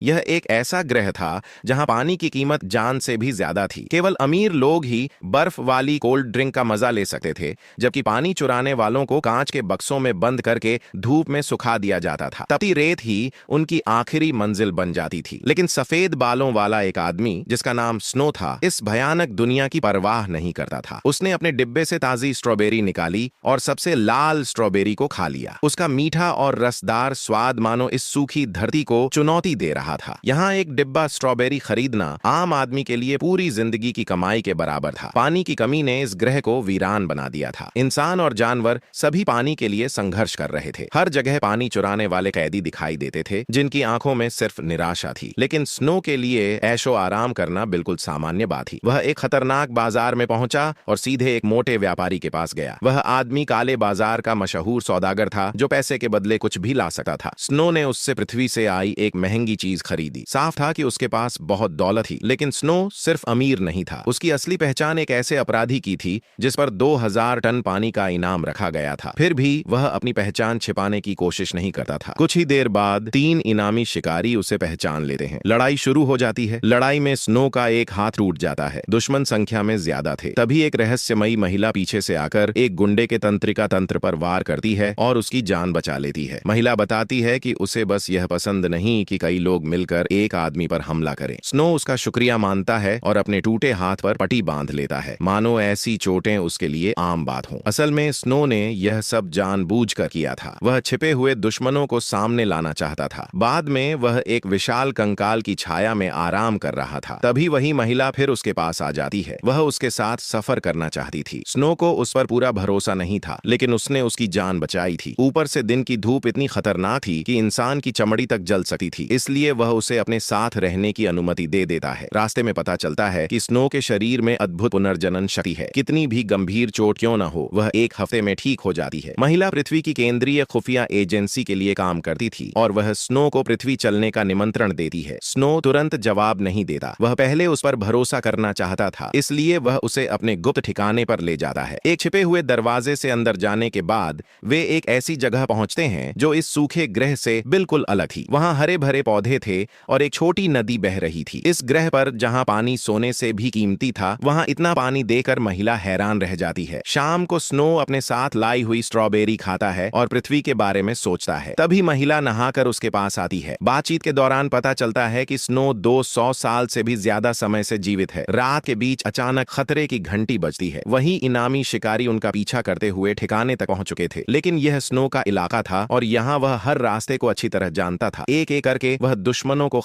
यह एक ऐसा ग्रह था जहां पानी की कीमत जान से भी ज्यादा थी। केवल अमीर लोग ही बर्फ वाली कोल्ड ड्रिंक का मजा ले सकते थे, जबकि पानी चुराने वालों को कांच के बक्सों में बंद करके धूप में सुखा दिया जाता था। तपती रेत ही उनकी आखिरी मंजिल बन जाती थी। लेकिन सफेद बालों वाला एक आदमी, जिसका नाम स्नो था, इस भयानक दुनिया की परवाह नहीं करता था। उसने अपने डिब्बे से ताजी स्ट्रॉबेरी निकाली और सबसे लाल स्ट्रॉबेरी को खा लिया। उसका मीठा और रसदार स्वाद मानो इस सूखी धरती को चुनौती दे रहा था। यहाँ एक डिब्बा स्ट्रॉबेरी खरीदना आम आदमी के लिए पूरी जिंदगी की कमाई के बराबर था। पानी की कमी ने इस ग्रह को वीरान बना दिया था। इंसान और जानवर सभी पानी के लिए संघर्ष कर रहे थे। हर जगह पानी चुराने वाले कैदी दिखाई देते थे, जिनकी आंखों में सिर्फ निराशा थी। लेकिन स्नो के लिए ऐशो आराम करना बिल्कुल सामान्य बात थी। वह एक खतरनाक बाजार में पहुंचा और सीधे एक मोटे व्यापारी के पास गया। वह आदमी काले बाजार का मशहूर सौदागर था, जो पैसे के बदले कुछ भी ला सकता था। स्नो ने उससे पृथ्वी से आई एक महंगी चीज खरीदी। साफ था कि उसके पास बहुत दौलत थी, लेकिन स्नो सिर्फ अमीर नहीं था। उसकी असली पहचान एक ऐसे अपराधी की थी जिस पर 2000 टन पानी का इनाम रखा गया था। फिर भी वह अपनी पहचान छिपाने की कोशिश नहीं करता था। कुछ ही देर बाद 3 इनामी शिकारी उसे पहचान लेते हैं। लड़ाई शुरू हो जाती है। लड़ाई में स्नो का एक हाथ टूट जाता है। दुश्मन संख्या में ज्यादा थे। तभी एक रहस्यमयी महिला पीछे से आकर एक गुंडे के तंत्रिका तंत्र पर वार करती है और उसकी जान बचा लेती है। महिला बताती है कि उसे बस यह पसंद नहीं कि कई लोग मिलकर एक आदमी पर हमला करें। स्नो उसका शुक्रिया मानता है और अपने टूटे हाथ पर पट्टी बांध लेता है, मानो ऐसी चोटें उसके लिए आम बात हो। असल में स्नो ने यह सब जानबूझकर किया था। वह छिपे हुए दुश्मनों को सामने लाना चाहता था। बाद में वह एक विशाल कंकाल की छाया में आराम कर रहा था। तभी वही महिला फिर उसके पास आ जाती है। वह उसके साथ सफर करना चाहती थी। स्नो को उस पर पूरा भरोसा नहीं था, लेकिन उसने उसकी जान बचाई थी। ऊपर से दिन की धूप इतनी खतरनाक थी कि इंसान की चमड़ी तक जल सकती थी, इसलिए वह उसे अपने साथ रहने की अनुमति दे देता है। रास्ते में पता चलता है कि स्नो के शरीर में अद्भुत पुनर्जनन शक्ति है। कितनी भी गंभीर चोट क्यों न हो, वह एक हफ्ते में ठीक हो जाती है। महिला पृथ्वी की केंद्रीय खुफिया एजेंसी के लिए काम करती थी और वह स्नो को पृथ्वी चलने का निमंत्रण देती है। स्नो तुरंत जवाब नहीं देता। वह पहले उस पर भरोसा करना चाहता था, इसलिए वह उसे अपने गुप्त ठिकाने पर ले जाता है। एक छिपे हुए दरवाजे से अंदर जाने के बाद वे एक ऐसी जगह पहुंचते हैं जो इस सूखे ग्रह से बिल्कुल अलग थी। वहां हरे भरे पौधे थे और एक छोटी नदी बह रही थी। इस ग्रह पर जहां पानी सोने से भी कीमती था, वहां इतना पानी देकर महिला हैरान रह जाती है। शाम को स्नो अपने साथ लाई हुई स्ट्रॉबेरी खाता है और पृथ्वी के बारे में सोचता है। तभी महिला नहाकर उसके पास आती है। बातचीत के दौरान पता चलता है कि स्नो 200 साल से भी ज्यादा समय से जीवित है। रात के बीच अचानक खतरे की घंटी बजती है। वही इनामी शिकारी उनका पीछा करते हुए ठिकाने तक पहुंच चुके थे, लेकिन यह स्नो का इलाका था और यहाँ वह हर रास्ते को अच्छी तरह जानता था। एक एक करके वह दुश्मनों को